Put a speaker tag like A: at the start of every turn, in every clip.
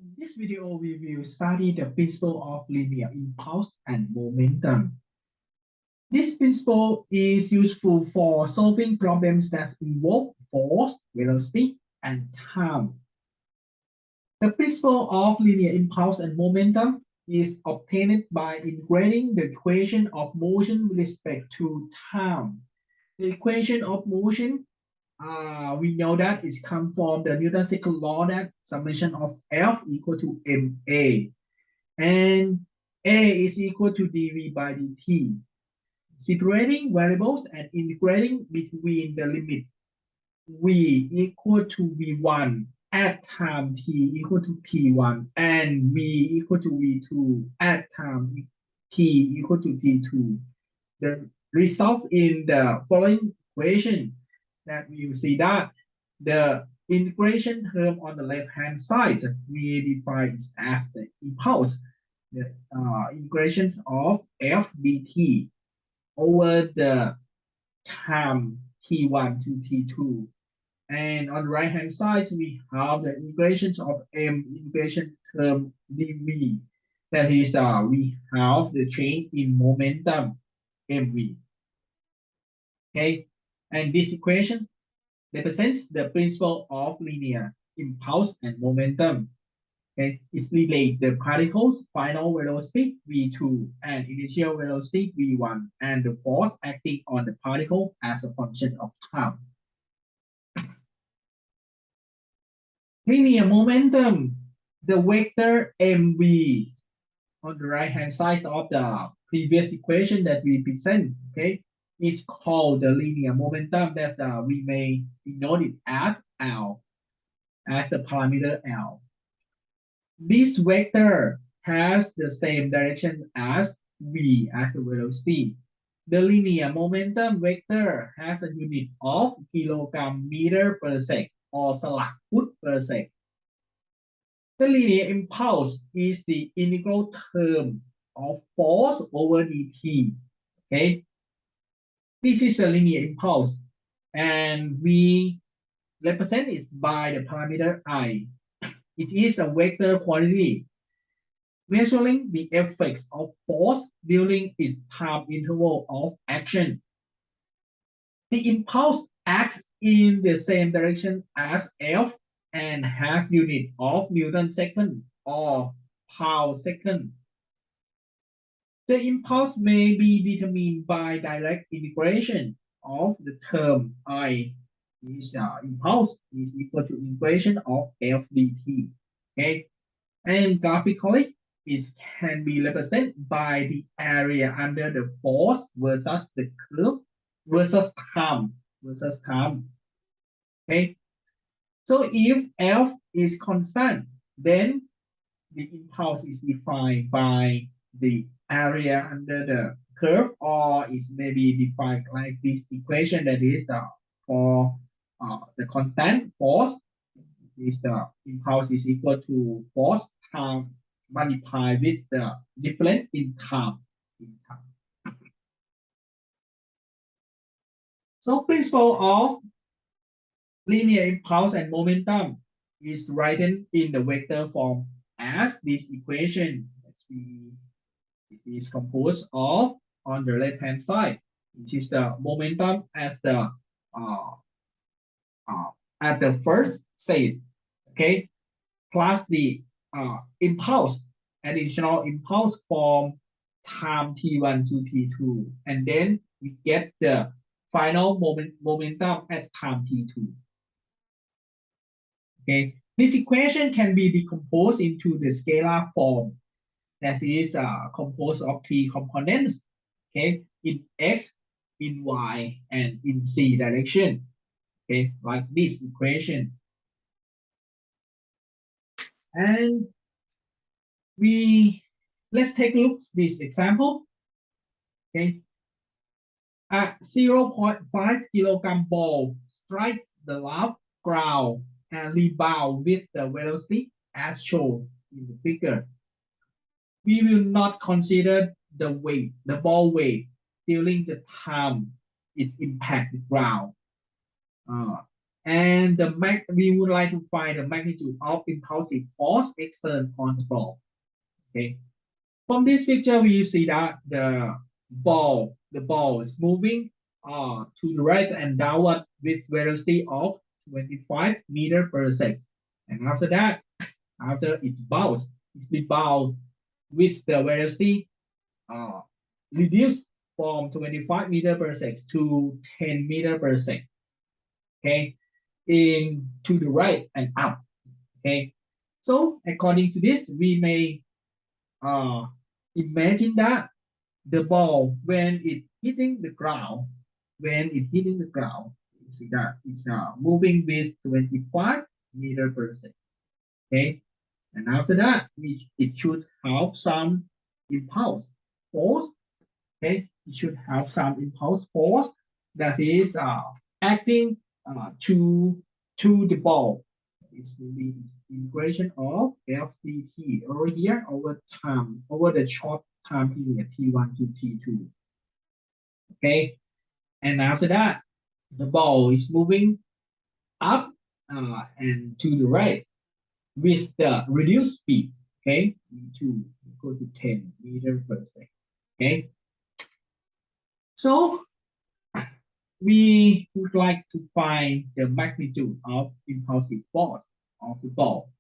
A: In this video, we will study the principle of linear impulse and momentum. This principle is useful for solving problems that involve force, velocity, and time. The principle of linear impulse and momentum is obtained by integrating the equation of motion with respect to time. The equation of motion, we know that it comes from the Newton's second law that summation of F equal to ma, and A is equal to dv by dt. Separating variables and integrating between the limit v equal to v1 at time t equal to t1 and v equal to v2 at time t equal to t2. The result in the following equation that we will see that the integration term on the left hand side we define as the impulse, the integration of f dt over the time t1 to t2. And on the right hand side, we have the integrations of m integration term dv. That is, we have the change in momentum mv. Okay, and this equation represents the principle of linear impulse and momentum. Okay, it's relate the particle's final velocity v2 and initial velocity v1 and the force acting on the particle as a function of time. Linear momentum, the vector mv on the right hand side of the previous equation that we present, okay, is called the linear momentum. That's we may denote it as L, as the parameter L. This vector has the same direction as v, as the velocity. The linear momentum vector has a unit of kilogram meter per sec or สลักฟุต per sec. The linear impulse is the integral term of force over dt. Okay, this is a linear impulse, and we represent it by the parameter I. It is a vector quantity measuring the effects of force during its time interval of action. The impulse acts in the same direction as F and has unit of Newton second or pound second. The impulse may be determined by direct integration of the term I is impulse is equal to integration of F dt. Okay, and graphically it can be represented by the area under the force versus the curve versus time. Okay, so if F is constant, then the impulse is defined by the area under the curve, or it may be defined like this equation, that is for the constant force is the impulse is equal to force time multiplied with the difference in time. So principle of linear impulse and momentum is written in the vector form as this equation. It is composed of, on the left hand side, it is the momentum as the at the first state, okay, plus the impulse, additional impulse from time t1 to t2, and then we get the final momentum at time t2. Okay, this equation can be decomposed into the scalar form, that is composed of three components, okay, in x, in y, and in z direction. Okay, like this equation. And let's take a look at this example. Okay, a 0.5 kilogram ball strikes the rough ground and rebound with the velocity as shown in the figure. We will not consider the weight, the ball weight, during the time it impacts the ground. And we would like to find the magnitude of impulsive force exerted on the ball. Okay. From this picture, we see that the ball is moving to the right and downward with velocity of 25 meter per second. And after that, after it bounced, it's been bounced with the velocity uh, reduced from 25 meter per second to 10 meter per second. Okay, in to the right and up. Okay, so according to this, we may imagine that the ball when it hitting the ground, you see that it's moving with 25 meter per second. Okay, and after that, it should have some impulse force. Okay, it should have some impulse force that is acting to the ball. It's the integration of FDT over here over time, over the short time period T1 to T2. Okay, and after that, the ball is moving up and to the right with the reduced speed. Okay, to equal to 10 meters per second. Okay, so we would like to find the magnitude of impulsive force of the ball.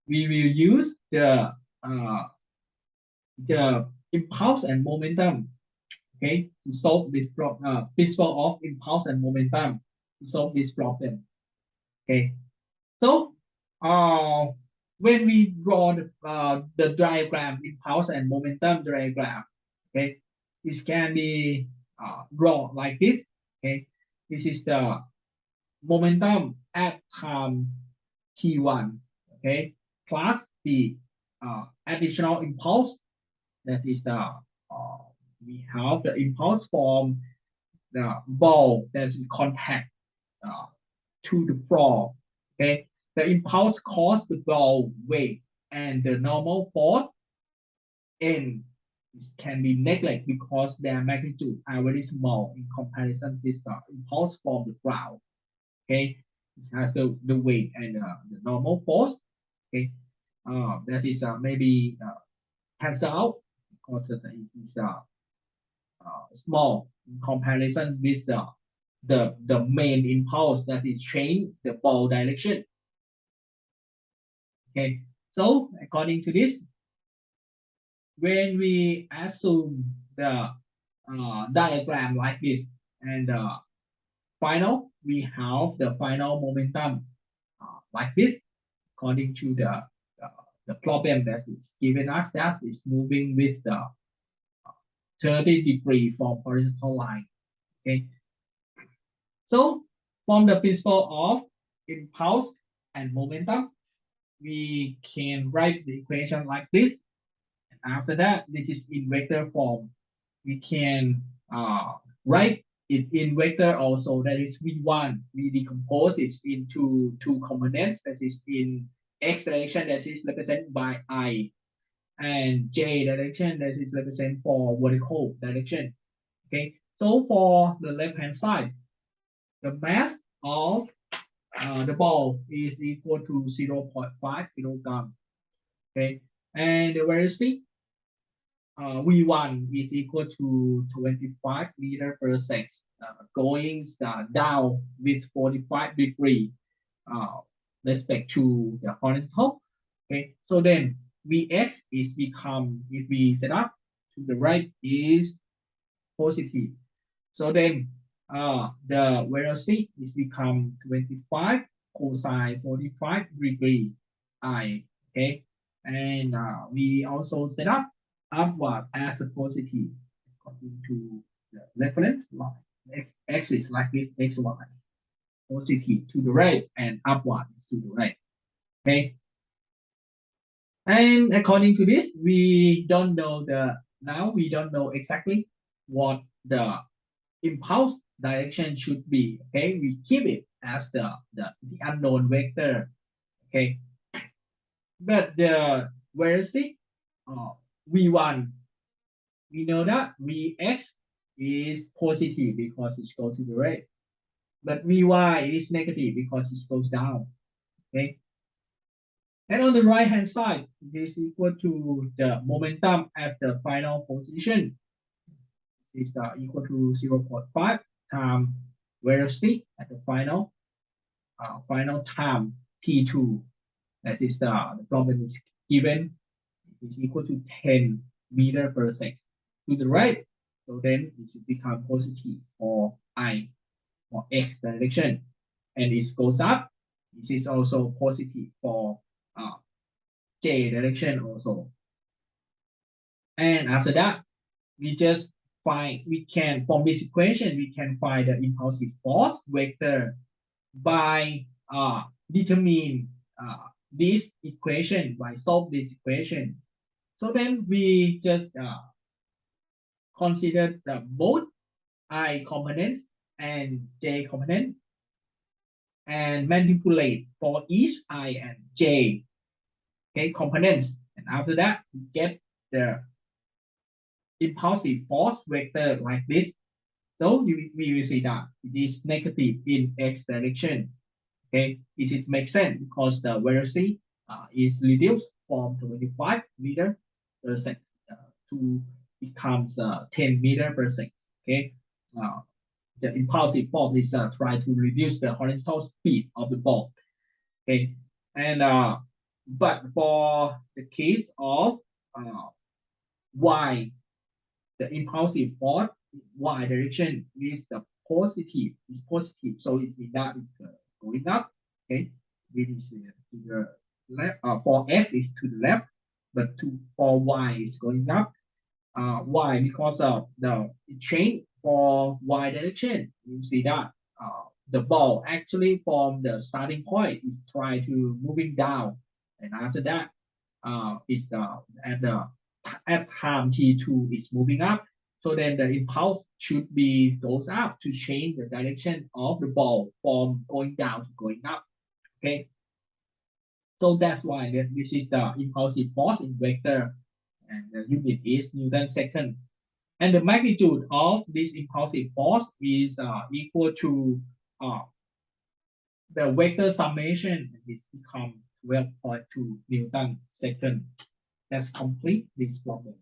A: We will use the impulse and momentum, okay, to solve this problem. Principle of impulse and momentum to solve this problem. Okay, so when we draw the diagram, impulse and momentum diagram, okay, this can be drawn like this. Okay, this is the momentum at time t1, okay, plus the additional impulse, that is the we have the impulse from the ball that's in contact uh, to the floor. Okay, the impulse causes the ball weight, and the normal force n can be neglected because their magnitude are very small in comparison with the impulse from the ground. Okay, it has the weight and the normal force. Okay, that is maybe cancel out because it is small in comparison with the main impulse that is change the ball direction. Okay, so according to this, when we assume the diagram like this, and we have the final momentum like this, according to the problem that is given us, that is moving with the 30 degree from horizontal line. Okay, so from the principle of impulse and momentum, we can write the equation like this. And after that, this is in vector form. We can write it in vector also, that is v1. We decompose it into two components, that is in x direction, that is represented by I, and j direction, that is represented for vertical direction. Okay, so for the left hand side, the mass of the ball is equal to 0.5 kilogram. Okay, and the velocity v1 is equal to 25 meter per second, going down with 45 degree respect to the horizontal. Okay, so then Vx is become, if we set up to the right, is positive. So then the velocity is become 25 cosine 45 degree I. Okay, and we also set up upward as the positive according to the reference line. X is like this, x y, positive to the right and upward is to the right. Okay, and according to this, we don't know exactly what the impulse direction should be. Okay, we keep it as the unknown vector. Okay, but the velocity v1, we know that vx is positive because it's go to the right. but Vy is negative because it goes down. Okay. And on the right hand side, it is equal to the momentum at the final position. Is equal to 0.5 times velocity at the final time t2. That is the problem is given is equal to 10 meter per second to the right. So then it becomes positive for I or x direction, and it goes up. This is also positive for j direction also. And after that, we just we can from this equation we can find the impulsive force vector by determine this equation by solve this equation. So then we just consider the both I components and j component and manipulate for each I and j components, and after that we get the impulsive force vector like this. So we will see that it is negative in x direction. Okay, this is makes sense because the velocity is reduced from 25 meter per second to becomes 10 meter per second. Okay, the impulsive force is try to reduce the horizontal speed of the ball. Okay, and but for the case of y, the impulsive force y direction is the positive, is positive, so it means that it's going up. Okay, it is to the left. For x is to the left, but for y is going up. Why? Because of the change for y direction. You see that the ball actually from the starting point is trying to moving down, and after that, it's at time t2 is moving up. So then the impulse should be goes up to change the direction of the ball from going down to going up. Okay. So that's why this is the impulsive force in vector, and the unit is Newton second. And the magnitude of this impulsive force is equal to the vector summation. It becomes 12.2 Newton second. Let's complete this problem.